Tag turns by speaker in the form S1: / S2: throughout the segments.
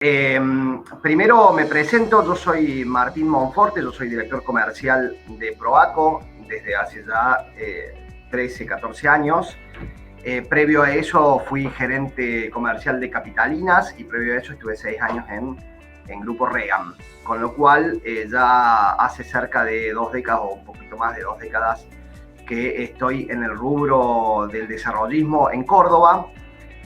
S1: Eh, Primero me presento, yo soy Martín Monforte, yo soy director comercial de Proaco desde hace ya 13, 14 años. Previo a eso fui gerente comercial de Capitalinas y previo a eso estuve 6 años en Grupo Regam, con lo cual ya hace cerca de 2 décadas o un poquito más de 2 décadas que estoy en el rubro del desarrollismo en Córdoba.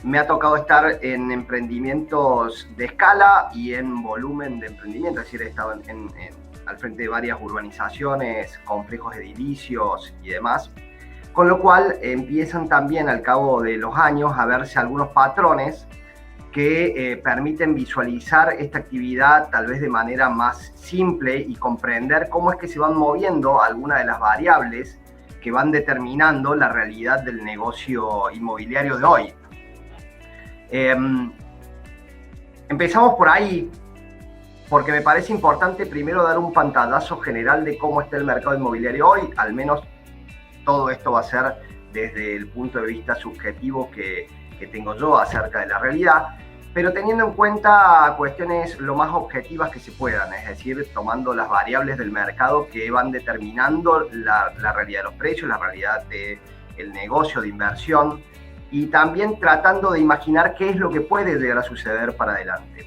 S1: Me ha tocado estar en emprendimientos de escala y en volumen de emprendimiento, es decir, he estado al frente de varias urbanizaciones, complejos edilicios y demás, con lo cual empiezan también al cabo de los años a verse algunos patrones que permiten visualizar esta actividad tal vez de manera más simple y comprender cómo es que se van moviendo algunas de las variables que van determinando la realidad del negocio inmobiliario de hoy. Empezamos por ahí porque me parece importante primero dar un pantallazo general de cómo está el mercado inmobiliario hoy. Al menos todo esto va a ser desde el punto de vista subjetivo que tengo yo acerca de la realidad, pero teniendo en cuenta cuestiones lo más objetivas que se puedan, es decir, tomando las variables del mercado que van determinando la realidad de los precios, la realidad del negocio de inversión, y también tratando de imaginar qué es lo que puede llegar a suceder para adelante.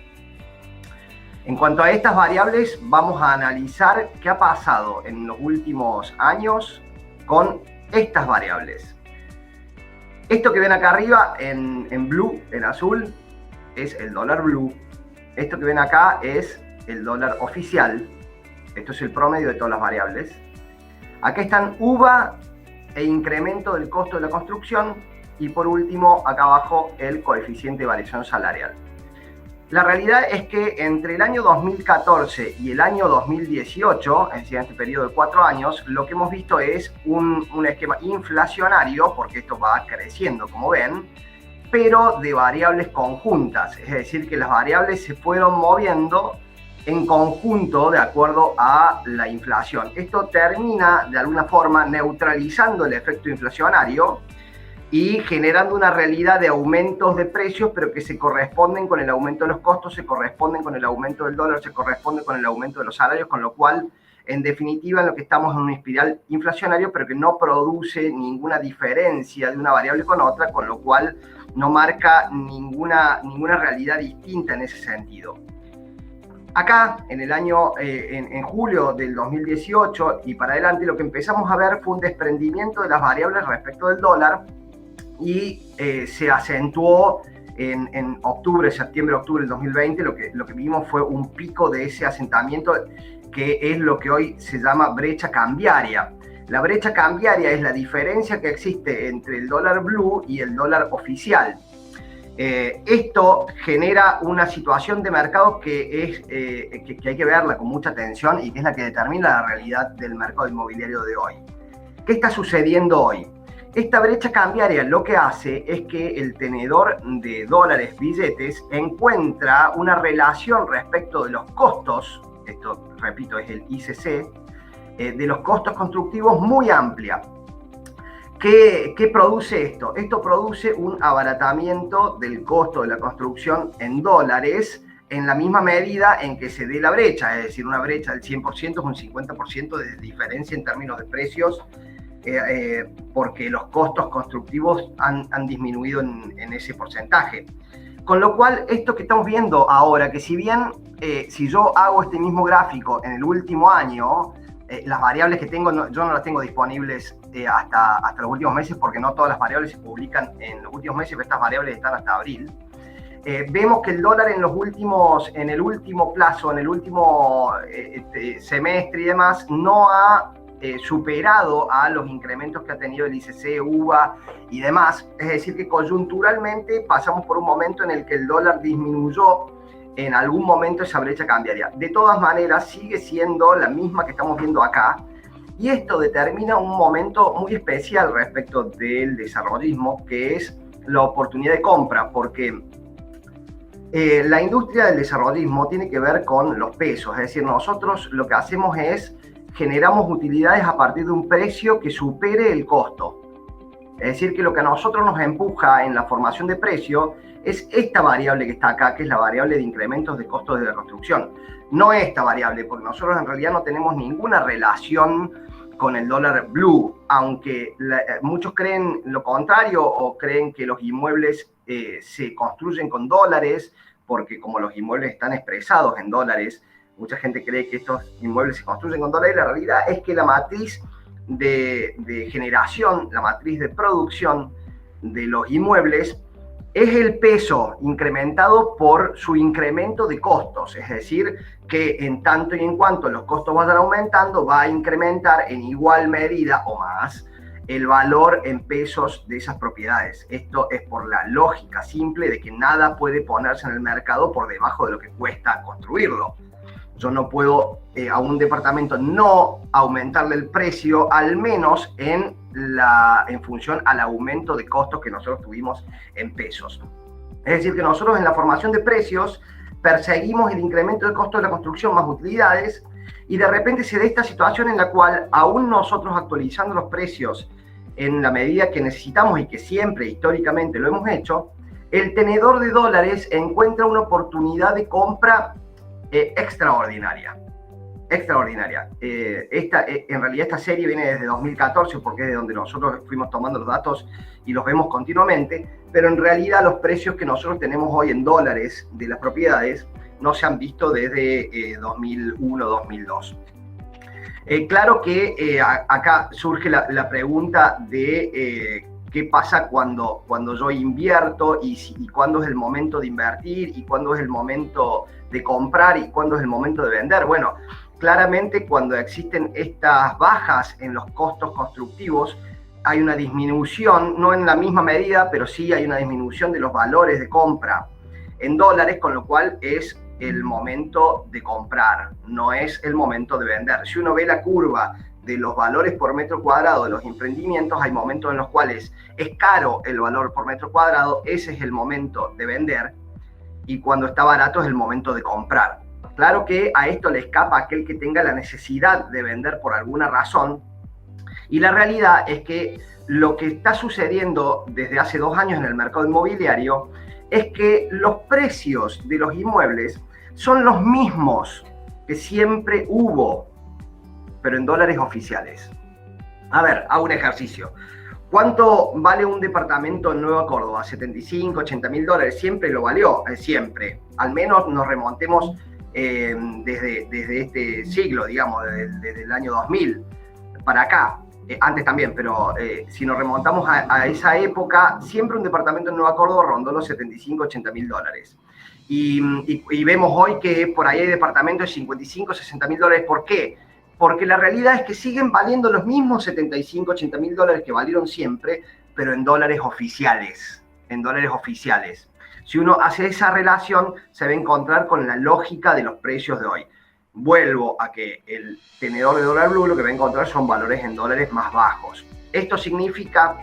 S1: En cuanto a estas variables, vamos a analizar qué ha pasado en los últimos años con estas variables. Esto que ven acá arriba en blue, en azul, es el dólar blue. Esto que ven acá es el dólar oficial. Esto es el promedio de todas las variables. Acá están UVA e incremento del costo de la construcción. Y por último, acá abajo, el coeficiente de variación salarial. La realidad es que entre el año 2014 y el año 2018, es decir, en este periodo de 4 años, lo que hemos visto es un esquema inflacionario, porque esto va creciendo, como ven, pero de variables conjuntas. Es decir, que las variables se fueron moviendo en conjunto de acuerdo a la inflación. Esto termina, de alguna forma, neutralizando el efecto inflacionario y generando una realidad de aumentos de precios, pero que se corresponden con el aumento de los costos, se corresponden con el aumento del dólar, se corresponden con el aumento de los salarios, con lo cual, en definitiva, en lo que estamos en una espiral inflacionaria, pero que no produce ninguna diferencia de una variable con otra, con lo cual no marca ninguna realidad distinta en ese sentido. Acá, en julio del 2018 y para adelante, lo que empezamos a ver fue un desprendimiento de las variables respecto del dólar, y se acentuó en septiembre-octubre del 2020. Lo que vimos fue un pico de ese asentamiento, que es lo que hoy se llama brecha cambiaria. La brecha cambiaria es la diferencia que existe entre el dólar blue y el dólar oficial. Esto genera una situación de mercado que hay que verla con mucha atención y que es la que determina la realidad del mercado inmobiliario de hoy. ¿Qué está sucediendo hoy? Esta brecha cambiaria lo que hace es que el tenedor de dólares, billetes, encuentra una relación respecto de los costos, esto, repito, es el ICC, de los costos constructivos muy amplia. ¿Qué produce esto? Esto produce un abaratamiento del costo de la construcción en dólares en la misma medida en que se dé la brecha, es decir, una brecha del 100% es un 50% de diferencia en términos de precios, porque los costos constructivos han disminuido en ese porcentaje. Con lo cual, esto que estamos viendo ahora, que si bien si yo hago este mismo gráfico en el último año, las variables que tengo, yo no las tengo disponibles hasta los últimos meses, porque no todas las variables se publican en los últimos meses, pero estas variables están hasta abril. Vemos que el dólar en el último plazo, en el último semestre y demás, no ha superado a los incrementos que ha tenido el ICC, UVA y demás. Es decir, que coyunturalmente pasamos por un momento en el que el dólar disminuyó en algún momento esa brecha cambiaria. De todas maneras, sigue siendo la misma que estamos viendo acá, y esto determina un momento muy especial respecto del desarrollismo, que es la oportunidad de compra, porque la industria del desarrollismo tiene que ver con los pesos. Es decir, nosotros lo que hacemos es generamos utilidades a partir de un precio que supere el costo. Es decir, que lo que a nosotros nos empuja en la formación de precio es esta variable que está acá, que es la variable de incrementos de costos de la construcción. No esta variable, porque nosotros en realidad no tenemos ninguna relación con el dólar blue, aunque muchos creen lo contrario o creen que los inmuebles se construyen con dólares, porque como los inmuebles están expresados en dólares, mucha gente cree que estos inmuebles se construyen con dólares. La realidad es que la matriz de generación, la matriz de producción de los inmuebles es el peso incrementado por su incremento de costos, es decir, que en tanto y en cuanto los costos vayan aumentando, va a incrementar en igual medida o más el valor en pesos de esas propiedades. Esto es por la lógica simple de que nada puede ponerse en el mercado por debajo de lo que cuesta construirlo. Yo no puedo a un departamento no aumentarle el precio, al menos en función al aumento de costos que nosotros tuvimos en pesos. Es decir, que nosotros en la formación de precios perseguimos el incremento del costo de la construcción más utilidades, y de repente se da esta situación en la cual, aún nosotros actualizando los precios en la medida que necesitamos y que siempre históricamente lo hemos hecho, el tenedor de dólares encuentra una oportunidad de compra extraordinaria. En realidad esta serie viene desde 2014, porque es de donde nosotros fuimos tomando los datos y los vemos continuamente, pero en realidad los precios que nosotros tenemos hoy en dólares de las propiedades no se han visto desde 2001-2002. Claro que acá surge la pregunta de qué pasa cuando yo invierto y cuándo es el momento de invertir y cuándo es el momento de comprar y cuándo es el momento de vender. Bueno, claramente cuando existen estas bajas en los costos constructivos, hay una disminución, no en la misma medida, pero sí hay una disminución de los valores de compra en dólares, con lo cual es el momento de comprar, no es el momento de vender. Si uno ve la curva de los valores por metro cuadrado de los emprendimientos, hay momentos en los cuales es caro el valor por metro cuadrado, ese es el momento de vender, y cuando está barato es el momento de comprar. Claro que a esto le escapa aquel que tenga la necesidad de vender por alguna razón, y la realidad es que lo que está sucediendo desde hace 2 años en el mercado inmobiliario es que los precios de los inmuebles son los mismos que siempre hubo, pero en dólares oficiales. A ver, hago un ejercicio. ¿Cuánto vale un departamento en Nueva Córdoba? 75, 80 mil dólares. Siempre lo valió, siempre. Al menos nos remontemos desde este siglo, digamos, desde el año 2000 para acá. Antes también, pero si nos remontamos a esa época, siempre un departamento en Nueva Córdoba rondó los 75, 80 mil dólares. Y vemos hoy que por ahí hay departamentos de 55, 60 mil dólares. ¿Por qué? Porque la realidad es que siguen valiendo los mismos 75, 80 mil dólares que valieron siempre, pero en dólares oficiales. En dólares oficiales. Si uno hace esa relación, se va a encontrar con la lógica de los precios de hoy. Vuelvo a que el tenedor de dólar blue lo que va a encontrar son valores en dólares más bajos. Esto significa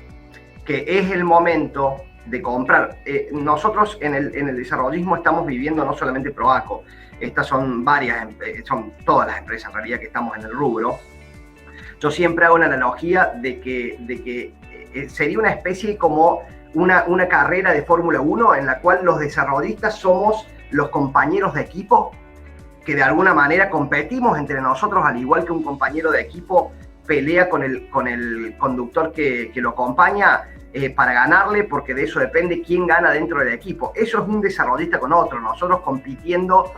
S1: que es el momento de comprar. Nosotros en el desarrollismo estamos viviendo no solamente Proaco, estas son son todas las empresas en realidad que estamos en el rubro. Yo siempre hago una analogía de que sería una especie como una carrera de Fórmula 1 en la cual los desarrollistas somos los compañeros de equipo que de alguna manera competimos entre nosotros, al igual que un compañero de equipo pelea con el conductor que lo acompaña para ganarle, porque de eso depende quién gana dentro del equipo. Eso es un desarrollista con otro, nosotros compitiendo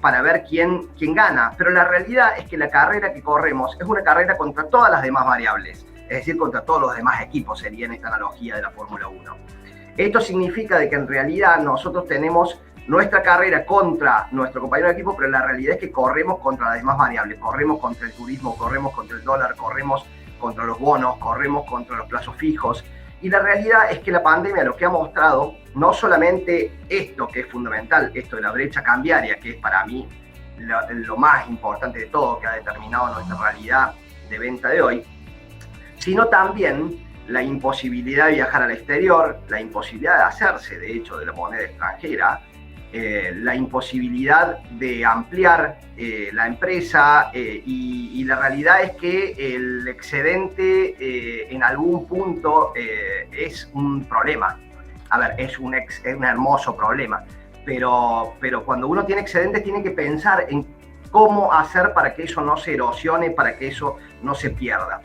S1: para ver quién gana. Pero la realidad es que la carrera que corremos es una carrera contra todas las demás variables, es decir, contra todos los demás equipos, sería en esta analogía de la Fórmula 1. Esto significa de que en realidad nosotros tenemos nuestra carrera contra nuestro compañero de equipo, pero la realidad es que corremos contra las demás variables, corremos contra el turismo, corremos contra el dólar, corremos contra los bonos, corremos contra los plazos fijos. Y la realidad es que la pandemia lo que ha mostrado, no solamente esto que es fundamental, esto de la brecha cambiaria, que es para mí lo más importante de todo, que ha determinado nuestra realidad de venta de hoy, sino también la imposibilidad de viajar al exterior, la imposibilidad de hacerse, de hecho, de la moneda extranjera, la imposibilidad de ampliar la empresa y la realidad es que el excedente en algún punto es un problema. A ver, es un hermoso problema, pero cuando uno tiene excedentes tiene que pensar en cómo hacer para que eso no se erosione, para que eso no se pierda.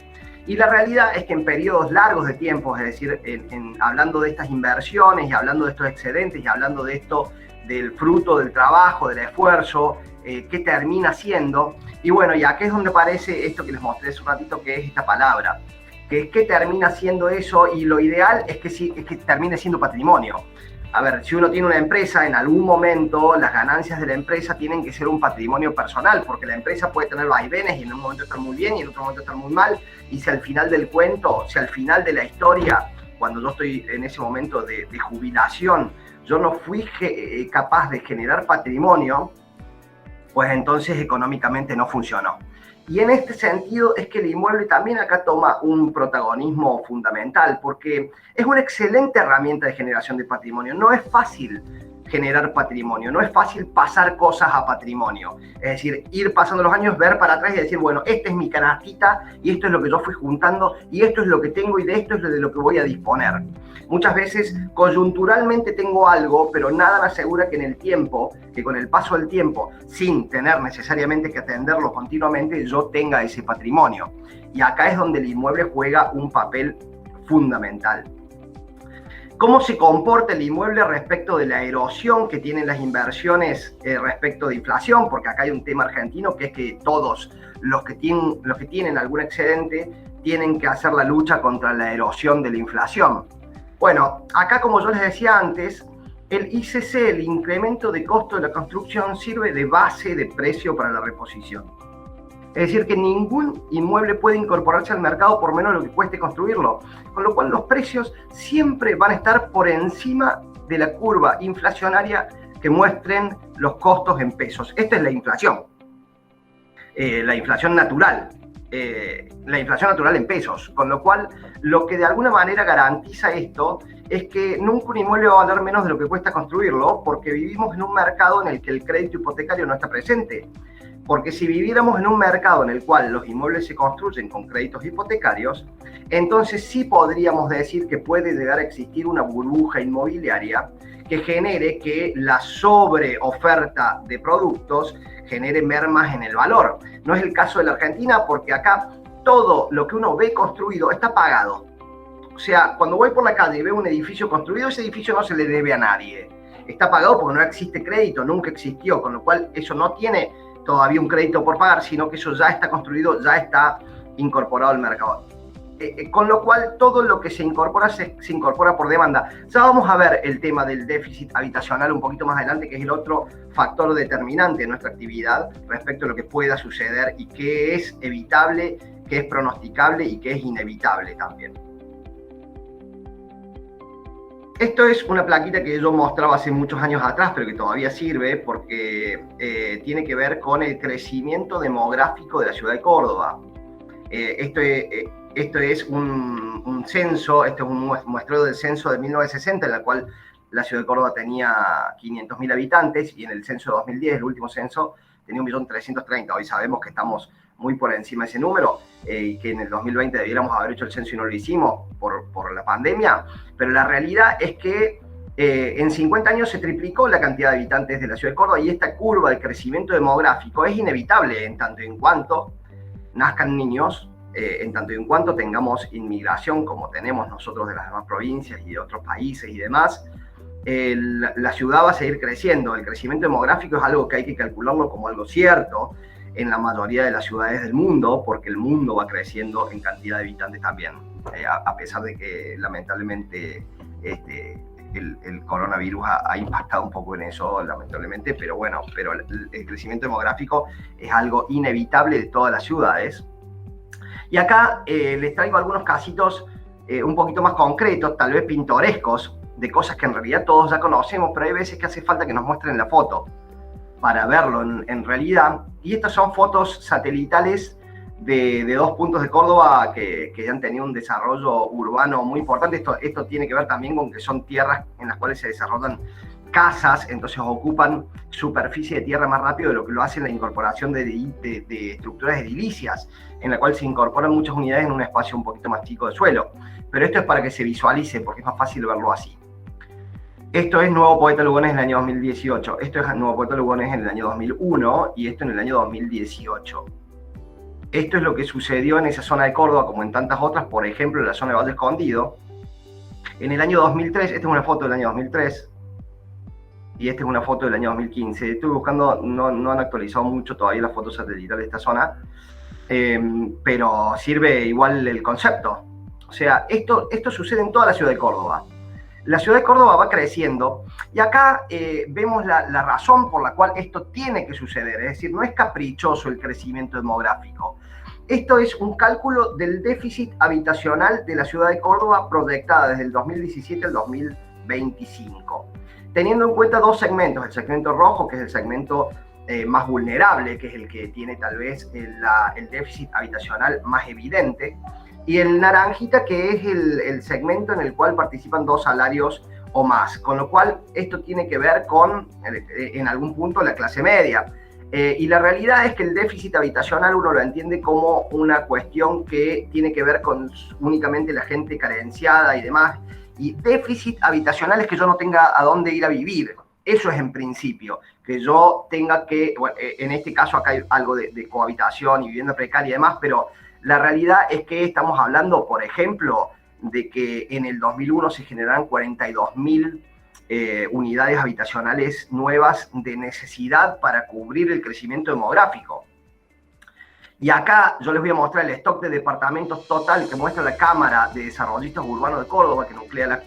S1: Y la realidad es que en periodos largos de tiempo, es decir, hablando de estas inversiones y hablando de estos excedentes y hablando de esto, del fruto del trabajo, del esfuerzo, ¿qué termina siendo? Y bueno, y acá es donde aparece esto que les mostré hace un ratito, que es esta palabra, que es que termina siendo eso, y lo ideal es que termine siendo patrimonio. A ver, si uno tiene una empresa, en algún momento las ganancias de la empresa tienen que ser un patrimonio personal, porque la empresa puede tener vaivenes y en un momento estar muy bien y en otro momento estar muy mal, y si al final del cuento, si al final de la historia, cuando yo estoy en ese momento de jubilación, yo no fui capaz de generar patrimonio, pues entonces económicamente no funcionó. Y en este sentido es que el inmueble también acá toma un protagonismo fundamental, porque es una excelente herramienta de generación de patrimonio. No es fácil generar patrimonio, no es fácil pasar cosas a patrimonio. Es decir, ir pasando los años, ver para atrás y decir, bueno, esta es mi canastita y esto es lo que yo fui juntando y esto es lo que tengo y de esto es de lo que voy a disponer. Muchas veces coyunturalmente tengo algo, pero nada me asegura que en el tiempo, que con el paso del tiempo, sin tener necesariamente que atenderlo continuamente, yo tenga ese patrimonio. Y acá es donde el inmueble juega un papel fundamental. ¿Cómo se comporta el inmueble respecto de la erosión que tienen las inversiones respecto de inflación? Porque acá hay un tema argentino que es que todos los que tienen algún excedente tienen que hacer la lucha contra la erosión de la inflación. Bueno, acá como yo les decía antes, el ICC, el incremento de costo de la construcción, sirve de base de precio para la reposición. Es decir, que ningún inmueble puede incorporarse al mercado por menos de lo que cueste construirlo, con lo cual los precios siempre van a estar por encima de la curva inflacionaria que muestren los costos en pesos. Esta es la inflación natural. La inflación natural en pesos, con lo cual lo que de alguna manera garantiza esto es que nunca un inmueble va a valer menos de lo que cuesta construirlo, porque vivimos en un mercado en el que el crédito hipotecario no está presente. Porque si viviéramos en un mercado en el cual los inmuebles se construyen con créditos hipotecarios, entonces sí podríamos decir que puede llegar a existir una burbuja inmobiliaria que genere que la sobreoferta de productos genere mermas en el valor. No es el caso de la Argentina, porque acá todo lo que uno ve construido está pagado. O sea, cuando voy por la calle y veo un edificio construido, ese edificio no se le debe a nadie. Está pagado porque no existe crédito, nunca existió, con lo cual eso no tiene todavía un crédito por pagar, sino que eso ya está construido, ya está incorporado al mercado. Con lo cual todo lo que se incorpora por demanda. Ya vamos a ver el tema del déficit habitacional un poquito más adelante, que es el otro factor determinante de nuestra actividad respecto a lo que pueda suceder y que es evitable, que es pronosticable y que es inevitable también. Esto es una plaquita que yo mostraba hace muchos años atrás, pero que todavía sirve porque tiene que ver con el crecimiento demográfico de la ciudad de Córdoba. Esto es un censo, esto es un muestreo del censo de 1960, en el cual la ciudad de Córdoba tenía 500.000 habitantes y en el censo de 2010, el último censo, tenía 1.330.000. Hoy sabemos que estamos muy por encima de ese número y que en el 2020 debiéramos haber hecho el censo y no lo hicimos por la pandemia, pero la realidad es que en 50 años se triplicó la cantidad de habitantes de la ciudad de Córdoba y esta curva de crecimiento demográfico es inevitable en tanto y en cuanto nazcan niños, en tanto y en cuanto tengamos inmigración como tenemos nosotros de las demás provincias y de otros países y demás. La ciudad va a seguir creciendo. El crecimiento demográfico es algo que hay que calcularlo como algo cierto en la mayoría de las ciudades del mundo, porque el mundo va creciendo en cantidad de habitantes también, a pesar de que lamentablemente el coronavirus ha impactado un poco en eso, lamentablemente, pero bueno, pero el crecimiento demográfico es algo inevitable de todas las ciudades. Y acá les traigo algunos casitos un poquito más concretos, tal vez pintorescos, de cosas que en realidad todos ya conocemos, pero hay veces que hace falta que nos muestren la foto para verlo en realidad. Y estas son fotos satelitales de dos puntos de Córdoba que ya han tenido un desarrollo urbano muy importante. Esto tiene que ver también con que son tierras en las cuales se desarrollan casas, entonces ocupan superficie de tierra más rápido de lo que lo hace la incorporación de estructuras edilicias, en la cual se incorporan muchas unidades en un espacio un poquito más chico de suelo. Pero esto es para que se visualice, porque es más fácil verlo así. Esto es Nuevo Poeta Lugones en el año 2018, esto es Nuevo Poeta Lugones en el año 2001 y esto en el año 2018. Esto es lo que sucedió en esa zona de Córdoba, como en tantas otras, por ejemplo en la zona de Valle Escondido. En el año 2003, esta es una foto del año 2003, y esta es una foto del año 2015. Estuve buscando, no han actualizado mucho todavía las fotos satelitales de esta zona, pero sirve igual el concepto. O sea, esto sucede en toda la ciudad de Córdoba. La ciudad de Córdoba va creciendo y acá vemos la razón por la cual esto tiene que suceder. Es decir, no es caprichoso el crecimiento demográfico. Esto es un cálculo del déficit habitacional de la ciudad de Córdoba proyectada desde el 2017 al 2025. Teniendo en cuenta dos segmentos, el segmento rojo, que es el segmento más vulnerable, que es el que tiene tal vez el déficit habitacional más evidente, y el naranjita, que es el segmento en el cual participan 2 salarios o más, con lo cual esto tiene que ver con, en algún punto, la clase media. Y la realidad es que el déficit habitacional uno lo entiende como una cuestión que tiene que ver con únicamente la gente carenciada y demás, y déficit habitacional es que yo no tenga a dónde ir a vivir. Eso es en principio, que yo tenga que, bueno, en este caso acá hay algo de cohabitación y vivienda precaria y demás, pero la realidad es que estamos hablando, por ejemplo, de que en el 2001 se generaron 42.000 unidades habitacionales nuevas de necesidad para cubrir el crecimiento demográfico. Y acá yo les voy a mostrar el stock de departamentos total que muestra la Cámara de Desarrollistas Urbanos de Córdoba, que nuclea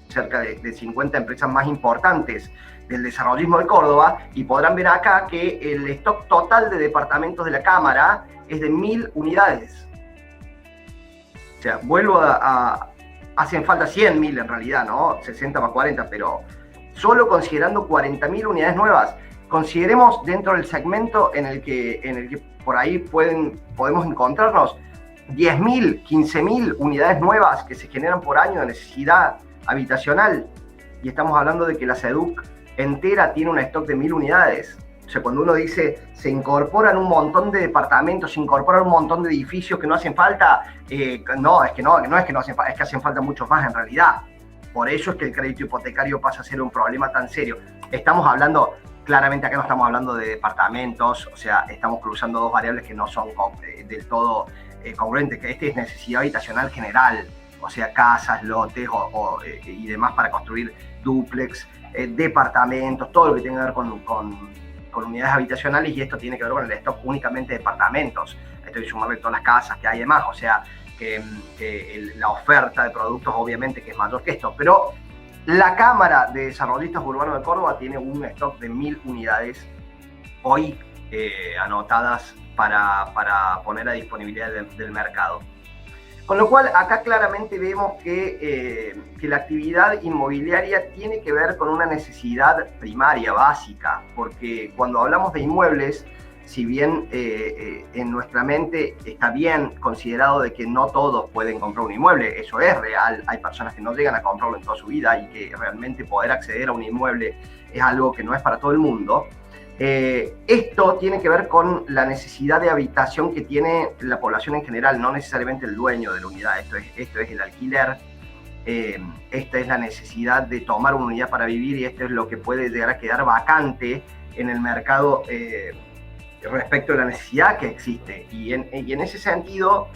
S1: cerca de 50 empresas más importantes del desarrollismo de Córdoba, y podrán ver acá que el stock total de departamentos de la Cámara es de 1.000 unidades. O sea, vuelvo hacen falta 100.000 en realidad, ¿no? 60 más 40, pero solo considerando 40.000 unidades nuevas. Consideremos dentro del segmento en el que por ahí podemos encontrarnos 10.000, 15.000 unidades nuevas que se generan por año de necesidad habitacional. Y estamos hablando de que la SEDUC entera tiene un stock de 1.000 unidades. O sea, cuando uno dice se incorporan un montón de departamentos, se incorporan un montón de edificios que no hacen falta, no es que no hacen falta, es que hacen falta muchos más en realidad. Por eso es que el crédito hipotecario pasa a ser un problema tan serio. Estamos hablando, claramente acá no estamos hablando de departamentos, o sea, estamos cruzando dos variables que no son del todo congruentes, que este es necesidad habitacional general, o sea, casas, lotes y demás para construir dúplex, departamentos, todo lo que tenga que ver con unidades habitacionales, y esto tiene que ver con el stock únicamente de departamentos. Esto hay que sumarle todas las casas que hay demás, o sea, que la oferta de productos obviamente que es mayor que esto, pero la Cámara de Desarrollistas Urbanos de Córdoba tiene un stock de 1.000 unidades hoy anotadas para poner a disponibilidad del mercado. Con lo cual, acá claramente vemos que la actividad inmobiliaria tiene que ver con una necesidad primaria, básica, porque cuando hablamos de inmuebles, si bien en nuestra mente está bien considerado de que no todos pueden comprar un inmueble, eso es real, hay personas que no llegan a comprarlo en toda su vida y que realmente poder acceder a un inmueble es algo que no es para todo el mundo. Esto tiene que ver con la necesidad de habitación que tiene la población en general, no necesariamente el dueño de la unidad, esto es el alquiler, esta es la necesidad de tomar una unidad para vivir, y esto es lo que puede llegar a quedar vacante en el mercado respecto a la necesidad que existe. Y en ese sentido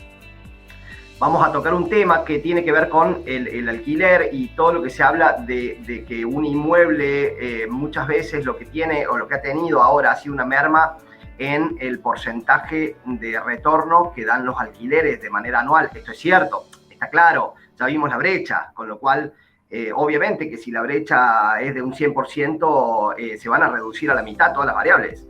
S1: vamos a tocar un tema que tiene que ver con el alquiler y todo lo que se habla de que un inmueble muchas veces lo que tiene o lo que ha tenido ahora ha sido una merma en el porcentaje de retorno que dan los alquileres de manera anual. Esto es cierto, está claro, ya vimos la brecha, con lo cual obviamente que si la brecha es de un 100%, se van a reducir a la mitad todas las variables.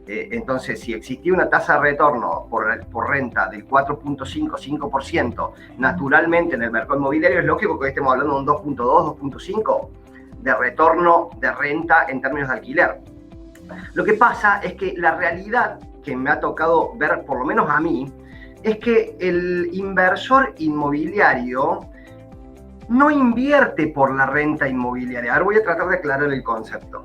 S1: Entonces, si existía una tasa de retorno por renta del 4.5% naturalmente en el mercado inmobiliario, es lógico que estemos hablando de un 2.2, 2.5 de retorno de renta en términos de alquiler. Lo que pasa es que la realidad que me ha tocado ver, por lo menos a mí, es que el inversor inmobiliario no invierte por la renta inmobiliaria. Ahora voy a tratar de aclarar el concepto.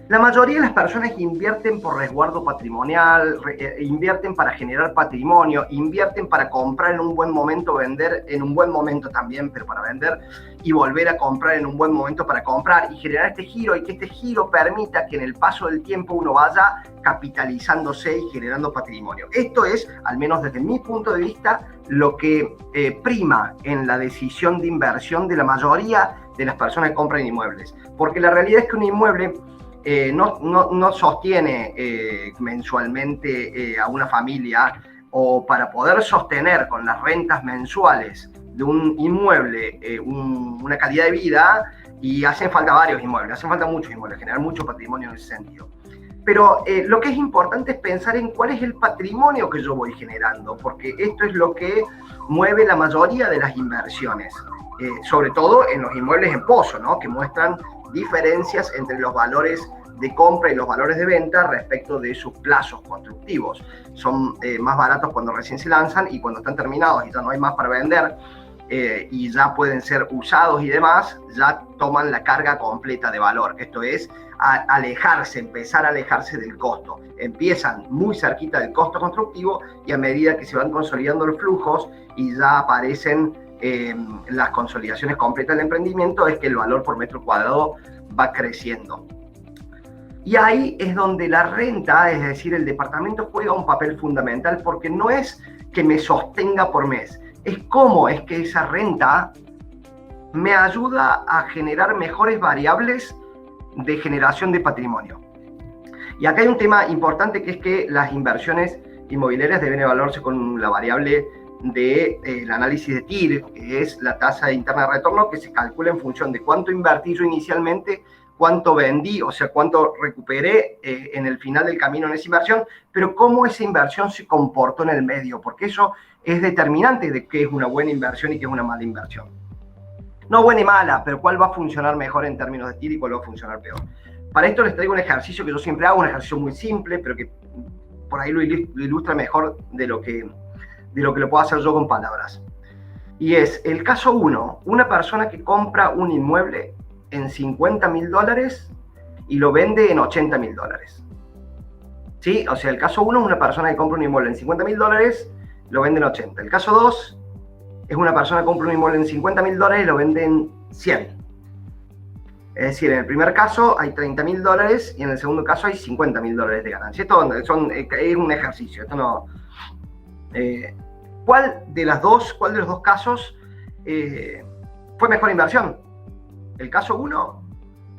S1: La mayoría de las personas invierten por resguardo patrimonial, invierten para generar patrimonio, invierten para comprar en un buen momento, vender en un buen momento también, pero para vender y volver a comprar en un buen momento para comprar y generar este giro, y que este giro permita que en el paso del tiempo uno vaya capitalizándose y generando patrimonio. Esto es, al menos desde mi punto de vista, lo que prima en la decisión de inversión de la mayoría de las personas que compran inmuebles. Porque la realidad es que un inmueble no sostiene mensualmente a una familia, o para poder sostener con las rentas mensuales de un inmueble una calidad de vida, y hacen falta varios inmuebles, hacen falta muchos inmuebles, generar mucho patrimonio en ese sentido. Pero lo que es importante es pensar en cuál es el patrimonio que yo voy generando, porque esto es lo que mueve la mayoría de las inversiones, sobre todo en los inmuebles en pozo, ¿no? Que muestran diferencias entre los valores de compra y los valores de venta respecto de sus plazos constructivos. Son más baratos cuando recién se lanzan, y cuando están terminados y ya no hay más para vender y ya pueden ser usados y demás, ya toman la carga completa de valor. Esto es empezar a alejarse del costo. Empiezan muy cerquita del costo constructivo, y a medida que se van consolidando los flujos y ya aparecen las consolidaciones completas del emprendimiento, es que el valor por metro cuadrado va creciendo. Y ahí es donde la renta, es decir, el departamento, juega un papel fundamental, porque no es que me sostenga por mes, es cómo es que esa renta me ayuda a generar mejores variables de generación de patrimonio. Y acá hay un tema importante, que es que las inversiones inmobiliarias deben evaluarse con la variable del análisis de TIR, que es la tasa interna de retorno, que se calcula en función de cuánto invertí yo inicialmente, cuánto vendí, o sea, cuánto recuperé en el final del camino en esa inversión, pero cómo esa inversión se comportó en el medio, porque eso es determinante de qué es una buena inversión y qué es una mala inversión. No buena y mala, pero cuál va a funcionar mejor en términos de TIR y cuál va a funcionar peor. Para esto les traigo un ejercicio que yo siempre hago, un ejercicio muy simple, pero que por ahí lo ilustra mejor de lo que lo puedo hacer yo con palabras. Y es el caso 1, una persona que compra un inmueble en $50.000 y lo vende en $80.000. ¿Sí? O sea, el caso 1 es una persona que compra un inmueble en $50.000, lo vende en 80. El caso 2 es una persona que compra un inmueble en $50.000 y lo vende en 100. Es decir, en el primer caso hay $30.000 y en el segundo caso hay $50.000 de ganancia. Esto es un ejercicio. Esto no. ¿Cuál de los dos casos fue mejor inversión? ¿El caso 1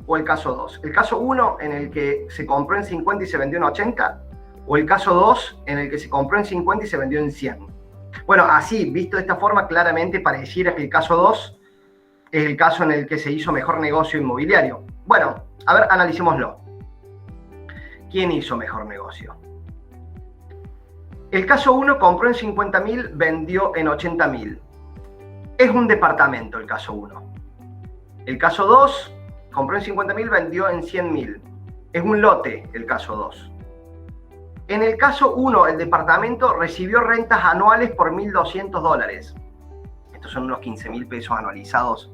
S1: o el caso 2? ¿El caso 1 en el que se compró en 50 y se vendió en 80? ¿O el caso 2 en el que se compró en 50 y se vendió en 100? Bueno, así, visto de esta forma, claramente pareciera que el caso 2 es el caso en el que se hizo mejor negocio inmobiliario. Bueno, a ver, analicémoslo. ¿Quién hizo mejor negocio? El caso 1 compró en 50.000, vendió en 80.000. Es un departamento el caso 1. El caso 2 compró en 50.000, vendió en 100.000. Es un lote el caso 2. En el caso 1, el departamento recibió rentas anuales por $1.200. Estos son unos 15.000 pesos anualizados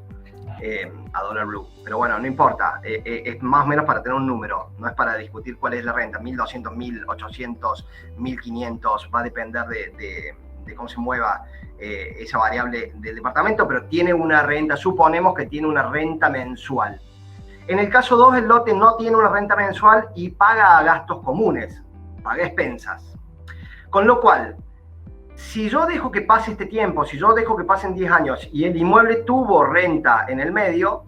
S1: a dólar blue. Pero bueno, no importa. Es más o menos para tener un número. No es para discutir cuál es la renta. 1.200, 1.800, 1.500. Va a depender de cómo se mueva esa variable del departamento. Pero tiene una renta. Suponemos que tiene una renta mensual. En el caso 2, el lote no tiene una renta mensual y paga gastos comunes. Paga expensas. Con lo cual, si yo dejo que pase este tiempo, si yo dejo que pasen 10 años y el inmueble tuvo renta en el medio,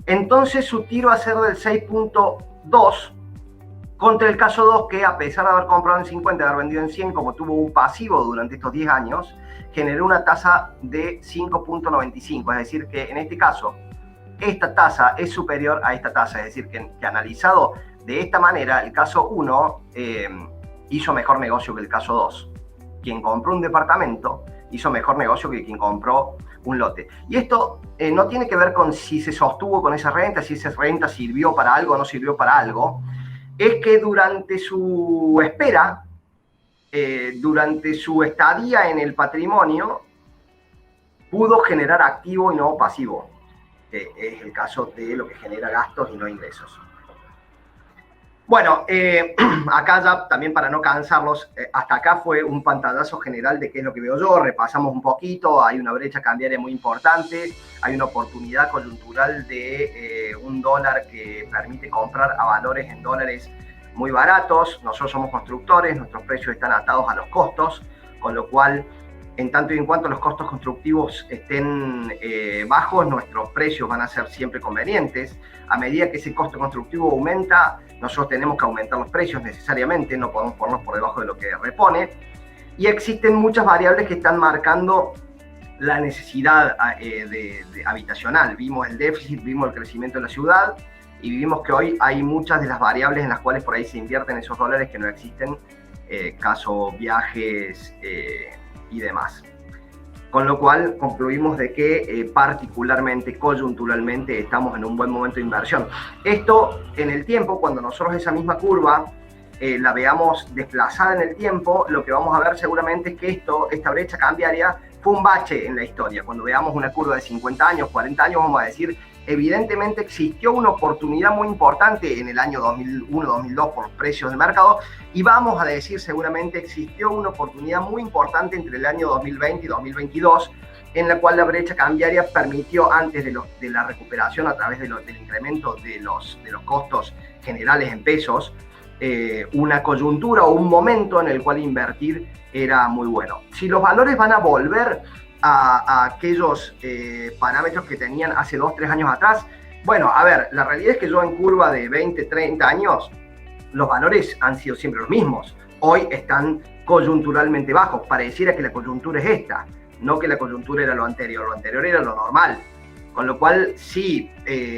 S1: entonces su tiro va a ser del 6.2 contra el caso 2, que a pesar de haber comprado en 50 y haber vendido en 100, como tuvo un pasivo durante estos 10 años, generó una tasa de 5.95. Es decir, que en este caso, esta tasa es superior a esta tasa. Es decir, que analizado de esta manera, el caso 1 hizo mejor negocio que el caso 2. Quien compró un departamento hizo mejor negocio que quien compró un lote. Y esto no tiene que ver con si se sostuvo con esa renta, si esa renta sirvió para algo o no sirvió para algo. Es que durante su espera, durante su estadía en el patrimonio, pudo generar activo y no pasivo, que es el caso de lo que genera gastos y no ingresos. Bueno, acá ya también para no cansarlos, hasta acá fue un pantallazo general de qué es lo que veo yo, repasamos un poquito, hay una brecha cambiaria muy importante, hay una oportunidad coyuntural de un dólar que permite comprar a valores en dólares muy baratos, nosotros somos constructores, nuestros precios están atados a los costos, con lo cual en tanto y en cuanto los costos constructivos estén bajos, nuestros precios van a ser siempre convenientes. A medida que ese costo constructivo aumenta, nosotros tenemos que aumentar los precios necesariamente, no podemos ponernos por debajo de lo que repone. Y existen muchas variables que están marcando la necesidad habitacional. Vimos el déficit, vimos el crecimiento de la ciudad y vimos que hoy hay muchas de las variables en las cuales por ahí se invierten esos dólares que no existen, caso viajes y demás. Con lo cual concluimos de que particularmente, coyunturalmente, estamos en un buen momento de inversión. Esto en el tiempo, cuando nosotros esa misma curva la veamos desplazada en el tiempo, lo que vamos a ver seguramente es que esta brecha cambiaria fue un bache en la historia. Cuando veamos una curva de 50 años, 40 años, vamos a decir, evidentemente existió una oportunidad muy importante en el año 2001-2002 por los precios del mercado, y vamos a decir seguramente existió una oportunidad muy importante entre el año 2020 y 2022, en la cual la brecha cambiaria permitió, antes de la recuperación a través del incremento de los costos generales en pesos, una coyuntura o un momento en el cual invertir era muy bueno. Si los valores van a volver a aquellos parámetros que tenían hace 2-3 años atrás, bueno, a ver, la realidad es que yo en curva de 20-30 años, los valores han sido siempre los mismos. Hoy están coyunturalmente bajos. Pareciera que la coyuntura es esta, no que la coyuntura era lo anterior era lo normal. Con lo cual, sí,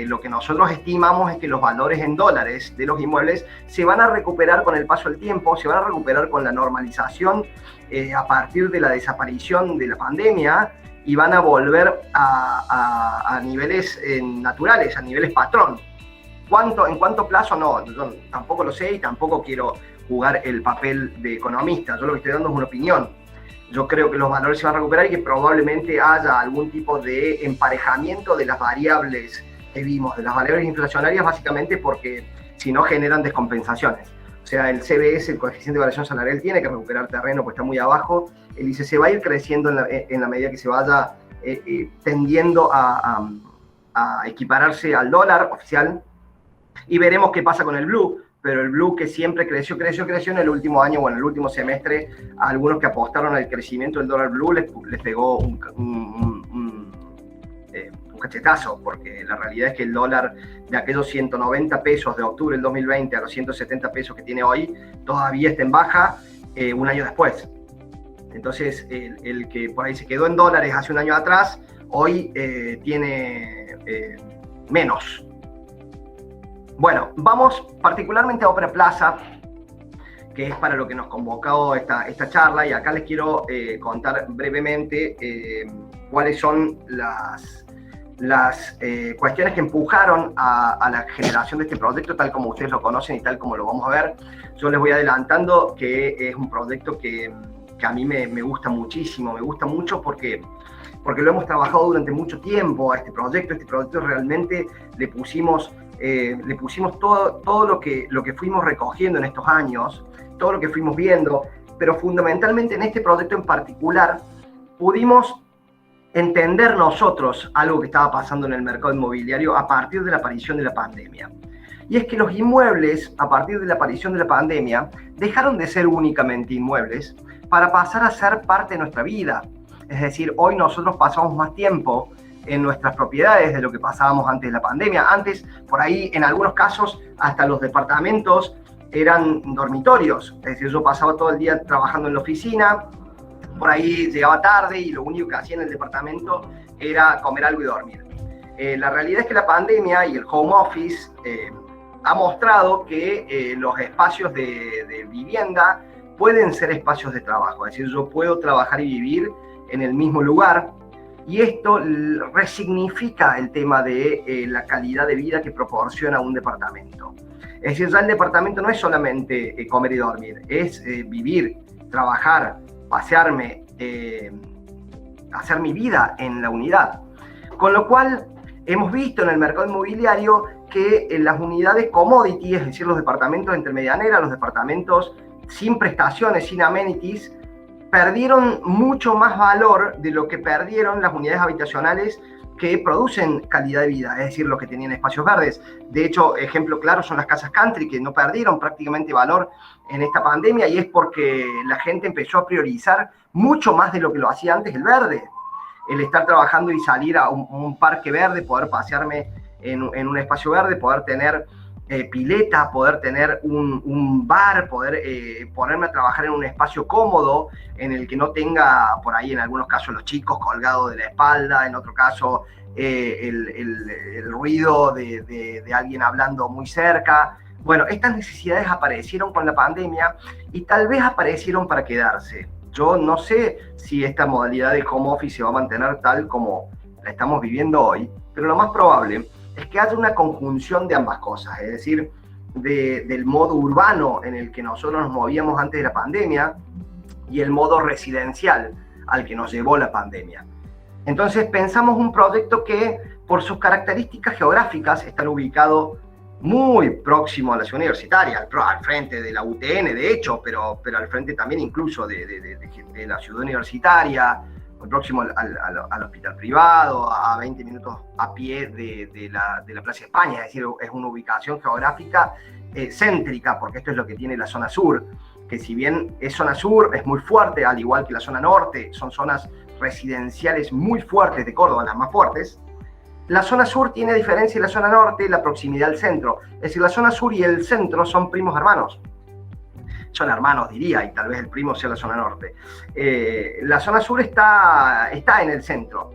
S1: lo que nosotros estimamos es que los valores en dólares de los inmuebles se van a recuperar con el paso del tiempo, se van a recuperar con la normalización a partir de la desaparición de la pandemia, y van a volver a niveles naturales, a niveles patrón. ¿En cuánto plazo? No, yo tampoco lo sé y tampoco quiero jugar el papel de economista. Yo lo que estoy dando es una opinión. Yo creo que los valores se van a recuperar y que probablemente haya algún tipo de emparejamiento de las variables que vimos, de las variables inflacionarias, básicamente porque si no generan descompensaciones. O sea, el CBS, el coeficiente de variación salarial, tiene que recuperar terreno, pues está muy abajo. El ICC va a ir creciendo en la medida que se vaya tendiendo a equipararse al dólar oficial. Y veremos qué pasa con el blue. Pero el blue, que siempre creció en el último año o en el último semestre, a algunos que apostaron al crecimiento del dólar blue les pegó un cachetazo, porque la realidad es que el dólar de aquellos 190 pesos de octubre del 2020 a los 170 pesos que tiene hoy, todavía está en baja un año después. Entonces, el que por ahí se quedó en dólares hace un año atrás, hoy tiene menos. Bueno, vamos particularmente a Opera Plaza, que es para lo que nos convocó esta charla, y acá les quiero contar brevemente cuáles son las cuestiones que empujaron a la generación de este proyecto, tal como ustedes lo conocen y tal como lo vamos a ver. Yo les voy adelantando que es un proyecto que a mí me gusta muchísimo, me gusta mucho porque lo hemos trabajado durante mucho tiempo a este proyecto. Este proyecto realmente le pusimos todo lo que fuimos recogiendo en estos años, todo lo que fuimos viendo, pero fundamentalmente en este proyecto en particular pudimos entender nosotros algo que estaba pasando en el mercado inmobiliario a partir de la aparición de la pandemia. Y es que los inmuebles, a partir de la aparición de la pandemia, dejaron de ser únicamente inmuebles para pasar a ser parte de nuestra vida. Es decir, hoy nosotros pasamos más tiempo en nuestras propiedades de lo que pasábamos antes de la pandemia. Antes, por ahí, en algunos casos, hasta los departamentos eran dormitorios. Es decir, yo pasaba todo el día trabajando en la oficina, por ahí llegaba tarde y lo único que hacía en el departamento era comer algo y dormir. La realidad es que la pandemia y el home office ha mostrado que los espacios de vivienda pueden ser espacios de trabajo. Es decir, yo puedo trabajar y vivir en el mismo lugar, y esto resignifica el tema de la calidad de vida que proporciona un departamento. Es decir, ya el departamento no es solamente comer y dormir, es vivir, trabajar, pasearme, hacer mi vida en la unidad. Con lo cual, hemos visto en el mercado inmobiliario que en las unidades commodity, es decir, los departamentos entre medianera, los departamentos sin prestaciones, sin amenities, perdieron mucho más valor de lo que perdieron las unidades habitacionales que producen calidad de vida, es decir, los que tenían espacios verdes. De hecho, ejemplo claro son las casas country, que no perdieron prácticamente valor en esta pandemia, y es porque la gente empezó a priorizar mucho más de lo que lo hacía antes el verde. El estar trabajando y salir a un parque verde, poder pasearme en un espacio verde, poder tener pileta, poder tener un bar, poder ponerme a trabajar en un espacio cómodo en el que no tenga, por ahí en algunos casos, los chicos colgados de la espalda, en otro caso el ruido de alguien hablando muy cerca. Bueno, estas necesidades aparecieron con la pandemia y tal vez aparecieron para quedarse. Yo no sé si esta modalidad de home office se va a mantener tal como la estamos viviendo hoy, pero lo más probable es que haya una conjunción de ambas cosas, es decir, del modo urbano en el que nosotros nos movíamos antes de la pandemia y el modo residencial al que nos llevó la pandemia. Entonces pensamos un proyecto que por sus características geográficas está ubicado muy próximo a la ciudad universitaria, al frente de la UTN de hecho, pero al frente también incluso de la ciudad universitaria, muy próximo al hospital privado, a 20 minutos a pie de la Plaza España, es decir, es una ubicación geográfica céntrica, porque esto es lo que tiene la zona sur, que si bien es zona sur, es muy fuerte, al igual que la zona norte, son zonas residenciales muy fuertes de Córdoba, las más fuertes. La zona sur tiene, a diferencia de la zona norte, la proximidad al centro, es decir, la zona sur y el centro son primos hermanos. Son hermanos, diría, y tal vez el primo sea la zona norte. La zona sur está en el centro,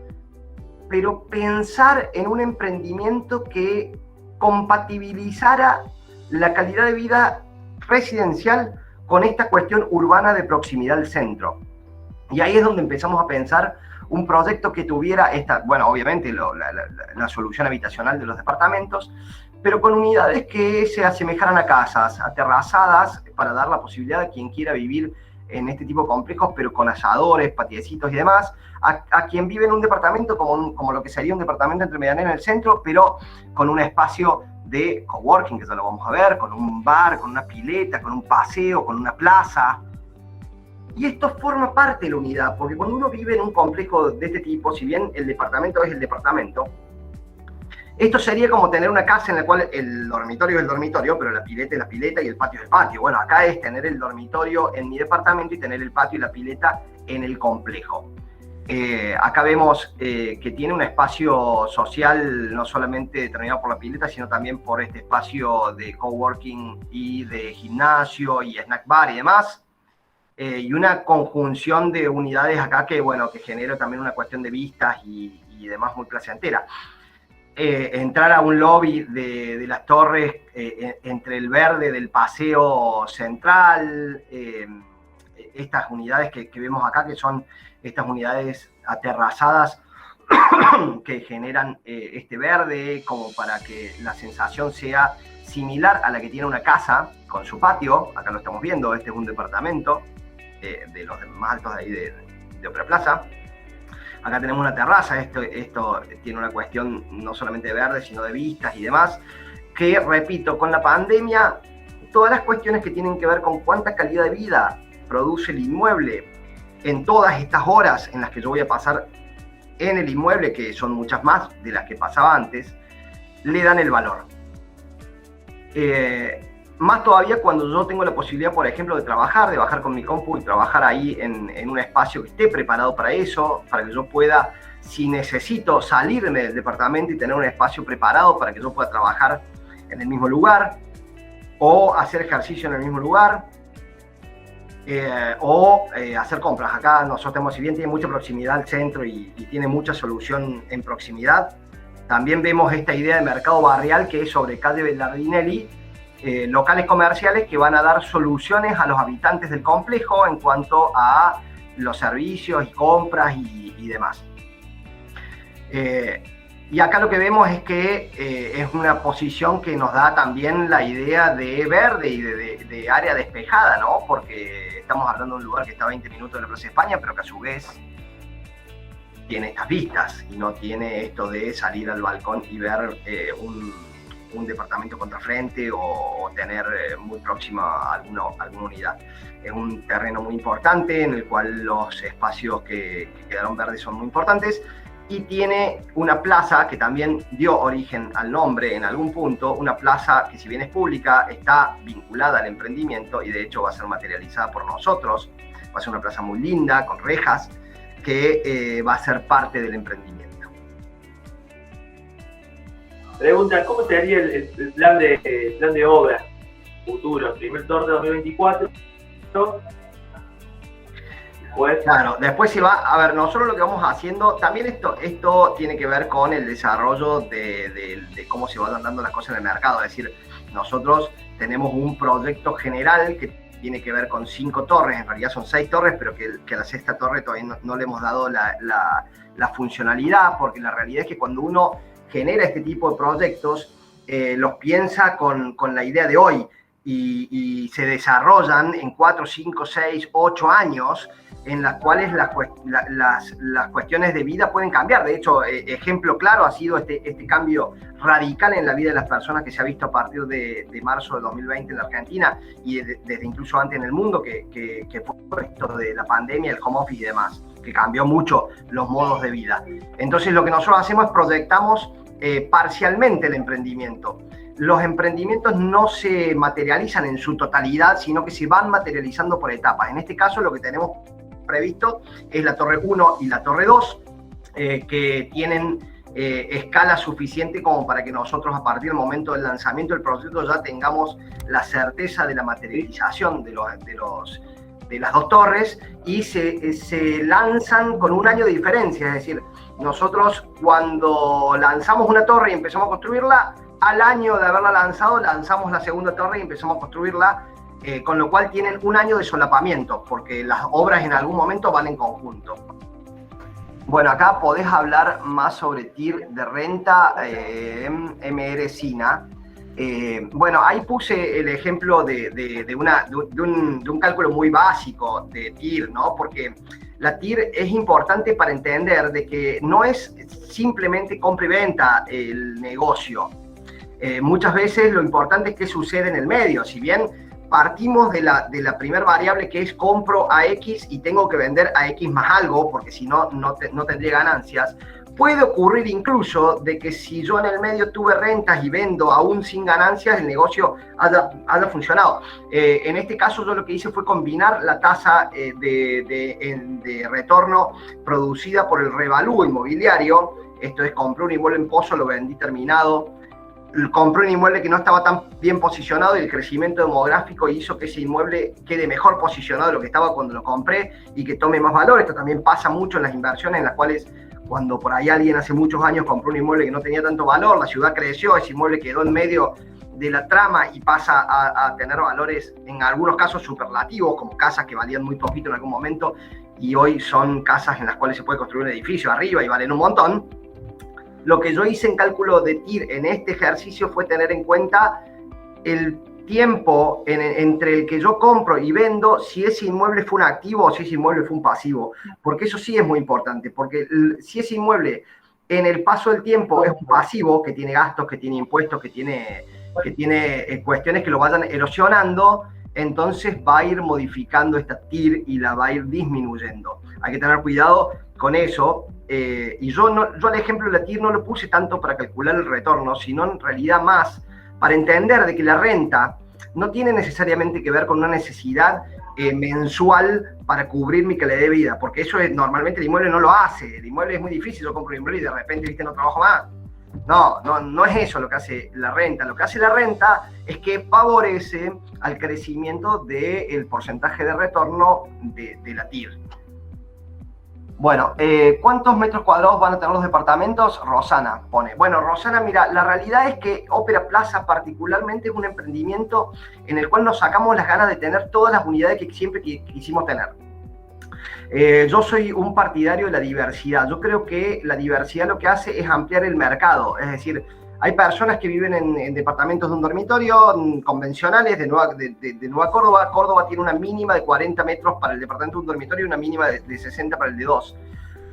S1: pero pensar en un emprendimiento que compatibilizara la calidad de vida residencial con esta cuestión urbana de proximidad al centro. Y ahí es donde empezamos a pensar un proyecto que tuviera obviamente la solución habitacional de los departamentos, pero con unidades que se asemejaran a casas aterrazadas para dar la posibilidad a quien quiera vivir en este tipo de complejos, pero con asadores, patiecitos y demás, a quien vive en un departamento como lo que sería un departamento entre medianera en el centro, pero con un espacio de coworking, que ya lo vamos a ver, con un bar, con una pileta, con un paseo, con una plaza. Y esto forma parte de la unidad, porque cuando uno vive en un complejo de este tipo, si bien el departamento es el departamento, esto sería como tener una casa en la cual el dormitorio es el dormitorio, pero la pileta es la pileta y el patio es el patio. Bueno, acá es tener el dormitorio en mi departamento y tener el patio y la pileta en el complejo. Acá vemos que tiene un espacio social no solamente determinado por la pileta, sino también por este espacio de coworking y de gimnasio y snack bar y demás. Y una conjunción de unidades acá que genera también una cuestión de vistas y demás muy placentera. Entrar a un lobby de las torres entre el verde del paseo central, estas unidades que vemos acá, que son estas unidades aterrazadas que generan este verde, como para que la sensación sea similar a la que tiene una casa con su patio. Acá lo estamos viendo, este es un departamento de los más altos de ahí de Opera Plaza. Acá tenemos una terraza, esto tiene una cuestión no solamente de verde, sino de vistas y demás, que, repito, con la pandemia, todas las cuestiones que tienen que ver con cuánta calidad de vida produce el inmueble en todas estas horas en las que yo voy a pasar en el inmueble, que son muchas más de las que pasaba antes, le dan el valor. Más todavía cuando yo tengo la posibilidad, por ejemplo, de bajar con mi compu y trabajar ahí en un espacio que esté preparado para eso, para que yo pueda, si necesito salirme del departamento y tener un espacio preparado para que yo pueda trabajar en el mismo lugar, o hacer ejercicio en el mismo lugar, o hacer compras. Acá nosotros tenemos, si bien tiene mucha proximidad al centro y tiene mucha solución en proximidad, también vemos esta idea de mercado barrial que es sobre calle Bellardinelli, locales comerciales que van a dar soluciones a los habitantes del complejo en cuanto a los servicios y compras y demás. Y acá lo que vemos es que es una posición que nos da también la idea de verde y de área despejada, ¿no? Porque estamos hablando de un lugar que está a 20 minutos de la Plaza España, pero que a su vez tiene estas vistas y no tiene esto de salir al balcón y ver un departamento contrafrente o tener muy próxima alguna unidad. Es un terreno muy importante en el cual los espacios que quedaron verdes son muy importantes, y tiene una plaza que también dio origen al nombre en algún punto, una plaza que, si bien es pública, está vinculada al emprendimiento y de hecho va a ser materializada por nosotros. Va a ser una plaza muy linda, con rejas, que va a ser parte del emprendimiento.
S2: Pregunta, ¿cómo sería el plan de obra futuro? Primer torneo 2024. Pues,
S1: claro, después se va, a ver, nosotros lo que vamos haciendo, también esto tiene que ver con el desarrollo de cómo se van dando las cosas en el mercado. Es decir, nosotros tenemos un proyecto general que tiene que ver con 5 torres, en realidad son 6 torres, pero que a la 6ª torre todavía no le hemos dado la funcionalidad, porque la realidad es que cuando uno genera este tipo de proyectos, los piensa con la idea de hoy y se desarrollan en 4, 5, 6, 8 años, en las cuales las cuestiones de vida pueden cambiar. De hecho, ejemplo claro ha sido este cambio radical en la vida de las personas que se ha visto a partir de marzo de 2020 en la Argentina y desde incluso antes en el mundo, que fue esto de la pandemia, el home office y demás, que cambió mucho los modos de vida. Entonces, lo que nosotros hacemos es proyectamos parcialmente el emprendimiento. Los emprendimientos no se materializan en su totalidad, sino que se van materializando por etapas. En este caso, lo que tenemos previsto es la Torre 1 y la Torre 2, que tienen escala suficiente como para que nosotros, a partir del momento del lanzamiento del proyecto, ya tengamos la certeza de la materialización de las 2 torres, y se lanzan con un año de diferencia. Es decir, nosotros cuando lanzamos una torre y empezamos a construirla, al año de haberla lanzado, lanzamos la 2ª torre y empezamos a construirla, con lo cual tienen un año de solapamiento, porque las obras en algún momento van en conjunto. Bueno, acá podés hablar más sobre TIR de renta, MR SINA. Bueno, ahí puse el ejemplo de un cálculo muy básico de TIR, ¿no? Porque la TIR es importante para entender de que no es simplemente compra y venta el negocio. Muchas veces lo importante es qué sucede en el medio. Si bien partimos de la primera variable, que es compro a X y tengo que vender a X más algo, porque si no, no tendría ganancias, puede ocurrir incluso de que si yo en el medio tuve rentas y vendo aún sin ganancias, el negocio haya funcionado. En este caso, yo lo que hice fue combinar la tasa de retorno producida por el revalúo inmobiliario. Esto es, compré un inmueble en Pozo, lo vendí terminado. Compré un inmueble que no estaba tan bien posicionado y el crecimiento demográfico hizo que ese inmueble quede mejor posicionado de lo que estaba cuando lo compré y que tome más valor. Esto también pasa mucho en las inversiones, en las cuales cuando por ahí alguien hace muchos años compró un inmueble que no tenía tanto valor, la ciudad creció, ese inmueble quedó en medio de la trama y pasa a tener valores, en algunos casos superlativos, como casas que valían muy poquito en algún momento y hoy son casas en las cuales se puede construir un edificio arriba y valen un montón. Lo que yo hice en cálculo de TIR en este ejercicio fue tener en cuenta el tiempo entre el que yo compro y vendo, si ese inmueble fue un activo o si ese inmueble fue un pasivo, porque eso sí es muy importante, porque si ese inmueble en el paso del tiempo es un pasivo, que tiene gastos, que tiene impuestos, que tiene cuestiones que lo vayan erosionando, entonces va a ir modificando esta TIR y la va a ir disminuyendo. Hay que tener cuidado con eso. Y yo el ejemplo de la TIR no lo puse tanto para calcular el retorno, sino en realidad más para entender de que la renta no tiene necesariamente que ver con una necesidad mensual para cubrir mi calidad de vida, porque eso normalmente el inmueble no lo hace. El inmueble es muy difícil, yo compro un inmueble y de repente, viste, no trabajo más. No es eso lo que hace la renta. Lo que hace la renta es que favorece al crecimiento del porcentaje de retorno de la TIR. Bueno, ¿cuántos metros cuadrados van a tener los departamentos? Rosana pone. Bueno, Rosana, mira, la realidad es que Ópera Plaza particularmente es un emprendimiento en el cual nos sacamos las ganas de tener todas las unidades que siempre quisimos tener. Yo soy un partidario de la diversidad. Yo creo que la diversidad lo que hace es ampliar el mercado. Es decir, hay personas que viven en departamentos de un dormitorio convencionales de Nueva Córdoba. Córdoba tiene una mínima de 40 metros para el departamento de un dormitorio y una mínima de 60 para el de 2.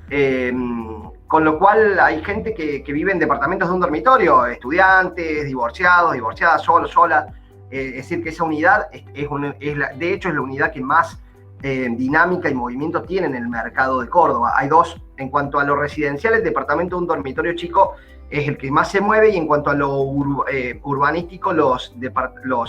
S1: Con lo cual hay gente que vive en departamentos de un dormitorio, estudiantes, divorciados, divorciadas, solos, solas. Es decir, que esa unidad, de hecho, es la unidad que más dinámica y movimiento tiene en el mercado de Córdoba. Hay dos. En cuanto a lo residencial, el departamento de un dormitorio chico es el que más se mueve, y en cuanto a lo urbanístico, los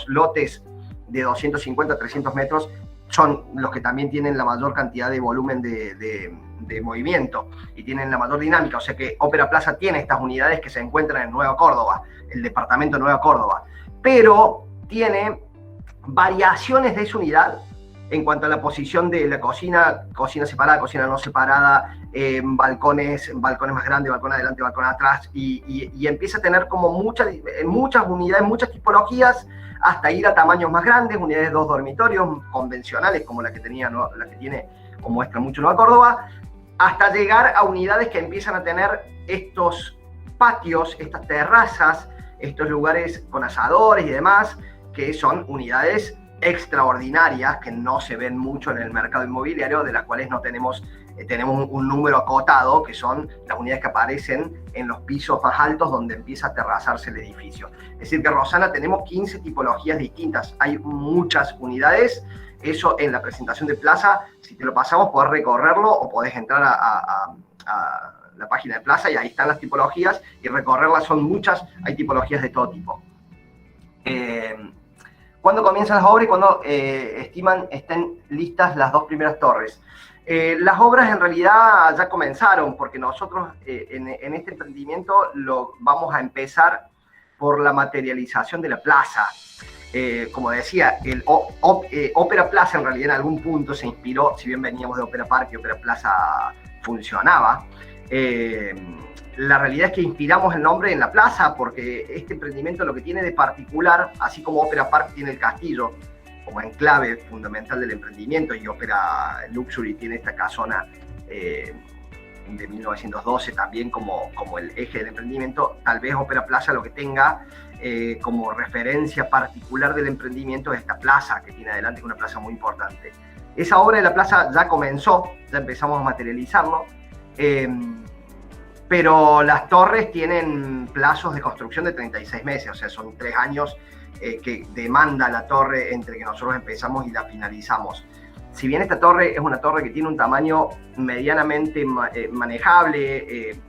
S1: lotes de 250, 300 metros son los que también tienen la mayor cantidad de volumen de movimiento y tienen la mayor dinámica. O sea que Ópera Plaza tiene estas unidades que se encuentran en Nueva Córdoba, el departamento de Nueva Córdoba, pero tiene variaciones de esa unidad en cuanto a la posición de la cocina, cocina separada, cocina no separada, balcones más grandes, balcón adelante, balcón atrás, y empieza a tener como muchas unidades, muchas tipologías, hasta ir a tamaños más grandes, unidades de 2 dormitorios convencionales, como la que tiene o muestra mucho Nueva Córdoba, hasta llegar a unidades que empiezan a tener estos patios, estas terrazas, estos lugares con asadores y demás, que son unidades extraordinarias que no se ven mucho en el mercado inmobiliario, de las cuales no tenemos un número acotado, que son las unidades que aparecen en los pisos más altos donde empieza a terrazarse el edificio. Es decir, que Rosana tenemos 15 tipologías distintas, hay muchas unidades. Eso en la presentación de Plaza, si te lo pasamos, podés recorrerlo o podés entrar a la página de Plaza y ahí están las tipologías, y recorrerlas son muchas, hay tipologías de todo tipo. ¿Cuándo comienzan las obras y cuándo estiman estén listas las 2 primeras torres? Las obras en realidad ya comenzaron, porque nosotros en este emprendimiento vamos a empezar por la materialización de la plaza. Como decía, Ópera Plaza en realidad en algún punto se inspiró, si bien veníamos de Ópera Park y Ópera Plaza funcionaba, la realidad es que inspiramos el nombre en la plaza, porque este emprendimiento lo que tiene de particular, así como Ópera Park tiene el castillo como enclave fundamental del emprendimiento, y Ópera Luxury tiene esta casona de 1912 también como el eje del emprendimiento, tal vez Ópera Plaza lo que tenga como referencia particular del emprendimiento es esta plaza que tiene adelante, que es una plaza muy importante. Esa obra de la plaza ya comenzó, ya empezamos a materializarlo, pero las torres tienen plazos de construcción de 36 meses, o sea, son 3 años que demanda la torre entre que nosotros empezamos y la finalizamos. Si bien esta torre es una torre que tiene un tamaño medianamente manejable,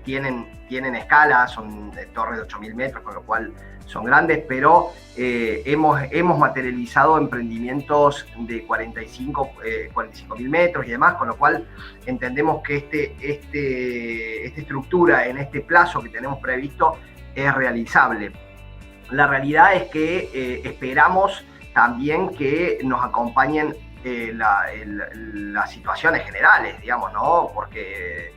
S1: tienen escala, son torres de 8.000 metros, con lo cual son grandes, pero hemos materializado emprendimientos de 45.000 metros y demás, con lo cual entendemos que esta estructura en este plazo que tenemos previsto es realizable. La realidad es que esperamos también que nos acompañen las situaciones generales, digamos, ¿no? Porque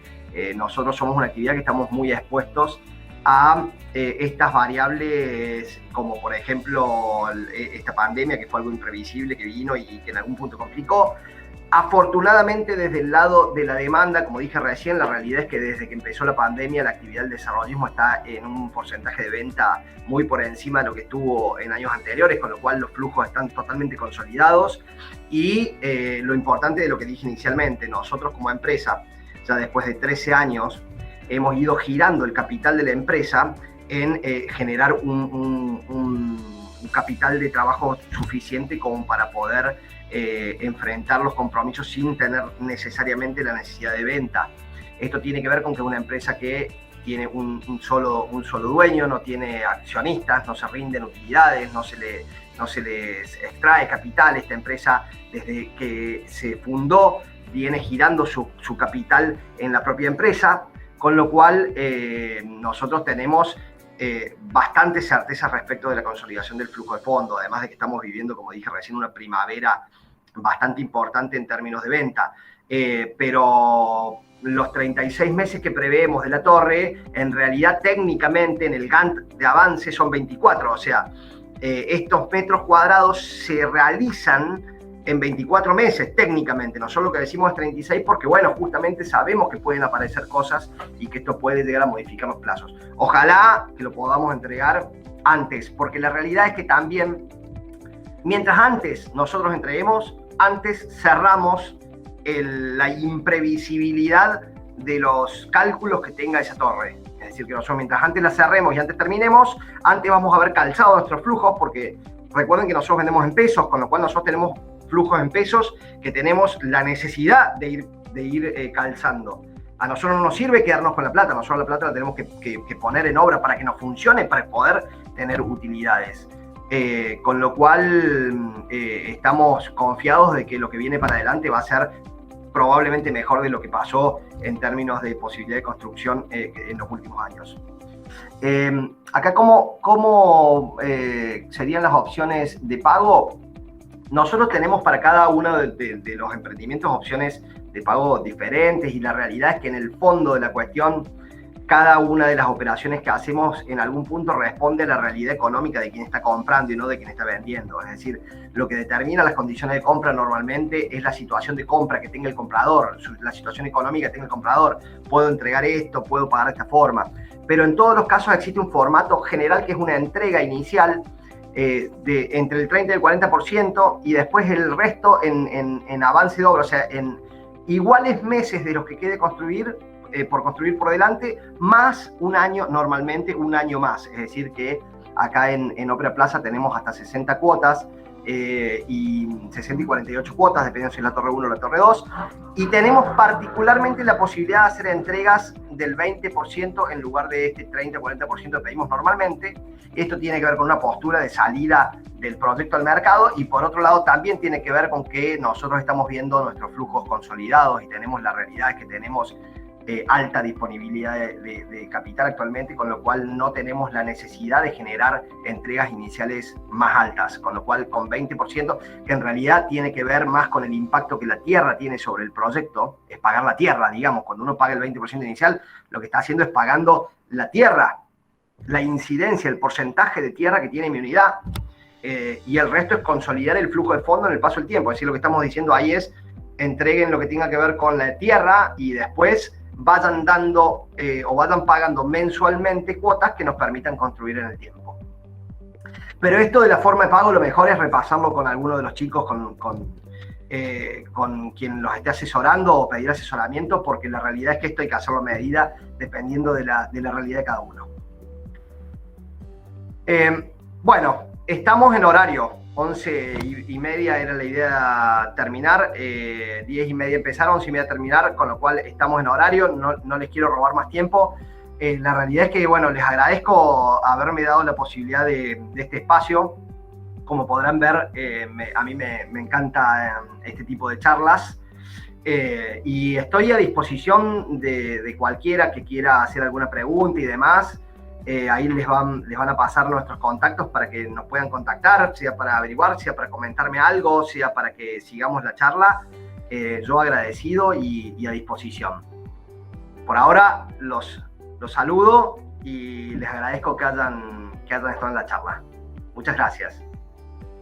S1: nosotros somos una actividad que estamos muy expuestos a estas variables, como por ejemplo esta pandemia, que fue algo imprevisible, que vino y que en algún punto complicó. Afortunadamente, desde el lado de la demanda, como dije recién, la realidad es que desde que empezó la pandemia, la actividad del desarrollismo está en un porcentaje de venta muy por encima de lo que estuvo en años anteriores, con lo cual los flujos están totalmente consolidados. Y lo importante de lo que dije inicialmente, nosotros como empresa, ya después de 13 años, hemos ido girando el capital de la empresa en generar un capital de trabajo suficiente como para poder enfrentar los compromisos sin tener necesariamente la necesidad de venta. Esto tiene que ver con que una empresa que tiene un solo dueño, no tiene accionistas, no se rinden utilidades, no se les extrae capital. Esta empresa, desde que se fundó, viene girando su capital en la propia empresa, con lo cual nosotros tenemos bastante certeza respecto de la consolidación del flujo de fondo, además de que estamos viviendo, como dije recién, una primavera bastante importante en términos de venta. Pero los 36 meses que preveemos de la torre, en realidad técnicamente en el Gantt de avance son 24, o sea, estos metros cuadrados se realizan en 24 meses técnicamente. Nosotros lo que decimos es 36 porque, bueno, justamente sabemos que pueden aparecer cosas y que esto puede llegar a modificar los plazos. Ojalá que lo podamos entregar antes, porque la realidad es que también, mientras antes nosotros entreguemos, antes cerramos la imprevisibilidad de los cálculos que tenga esa torre. Es decir, que nosotros mientras antes la cerremos y antes terminemos, antes vamos a haber calzado nuestros flujos, porque recuerden que nosotros vendemos en pesos, con lo cual nosotros tenemos flujos en pesos que tenemos la necesidad de ir calzando. A nosotros no nos sirve quedarnos con la plata, nosotros la plata la tenemos que poner en obra para que nos funcione, para poder tener utilidades. Con lo cual estamos confiados de que lo que viene para adelante va a ser probablemente mejor de lo que pasó en términos de posibilidad de construcción en los últimos años. Acá, ¿cómo serían las opciones de pago? Nosotros tenemos para cada uno de los emprendimientos opciones de pago diferentes, y la realidad es que en el fondo de la cuestión, cada una de las operaciones que hacemos en algún punto responde a la realidad económica de quien está comprando y no de quien está vendiendo. Es decir, lo que determina las condiciones de compra normalmente es la situación de compra que tenga el comprador, la situación económica que tenga el comprador. Puedo entregar esto, puedo pagar de esta forma. Pero en todos los casos existe un formato general que es una entrega inicial de entre el 30 y el 40%, y después el resto en avance de obra, o sea, en iguales meses de los que quede construir por delante, más un año, normalmente un año más. Es decir, que acá en Ópera Plaza tenemos hasta 60 cuotas, y 60 y 48 cuotas, dependiendo si es la Torre 1 o la Torre 2, y tenemos particularmente la posibilidad de hacer entregas del 20% en lugar de este 30-40% que pedimos normalmente. Esto tiene que ver con una postura de salida del proyecto al mercado, y por otro lado también tiene que ver con que nosotros estamos viendo nuestros flujos consolidados y tenemos la realidad que tenemos alta disponibilidad de capital actualmente, con lo cual no tenemos la necesidad de generar entregas iniciales más altas, con lo cual con 20%, que en realidad tiene que ver más con el impacto que la tierra tiene sobre el proyecto, es pagar la tierra, digamos. Cuando uno paga el 20% inicial, lo que está haciendo es pagando la tierra, la incidencia, el porcentaje de tierra que tiene mi unidad, y el resto es consolidar el flujo de fondo en el paso del tiempo. Es decir, lo que estamos diciendo ahí es entreguen lo que tenga que ver con la tierra y después vayan dando o vayan pagando mensualmente cuotas que nos permitan construir en el tiempo. Pero esto de la forma de pago, lo mejor es repasarlo con alguno de los chicos, con quien los esté asesorando, o pedir asesoramiento, porque la realidad es que esto hay que hacerlo a medida dependiendo de la realidad de cada uno. Bueno, estamos en horario. 11:30 era la idea terminar, 10:30 empezar, 11:30 terminar, con lo cual estamos en horario, no les quiero robar más tiempo. La realidad es que, bueno, les agradezco haberme dado la posibilidad de este espacio. Como podrán ver, a mí me encanta este tipo de charlas, y estoy a disposición de cualquiera que quiera hacer alguna pregunta y demás. Ahí les van a pasar nuestros contactos para que nos puedan contactar, sea para averiguar, sea para comentarme algo, sea para que sigamos la charla. Yo agradecido y a disposición. Por ahora los saludo y les agradezco que hayan estado en la charla. Muchas gracias.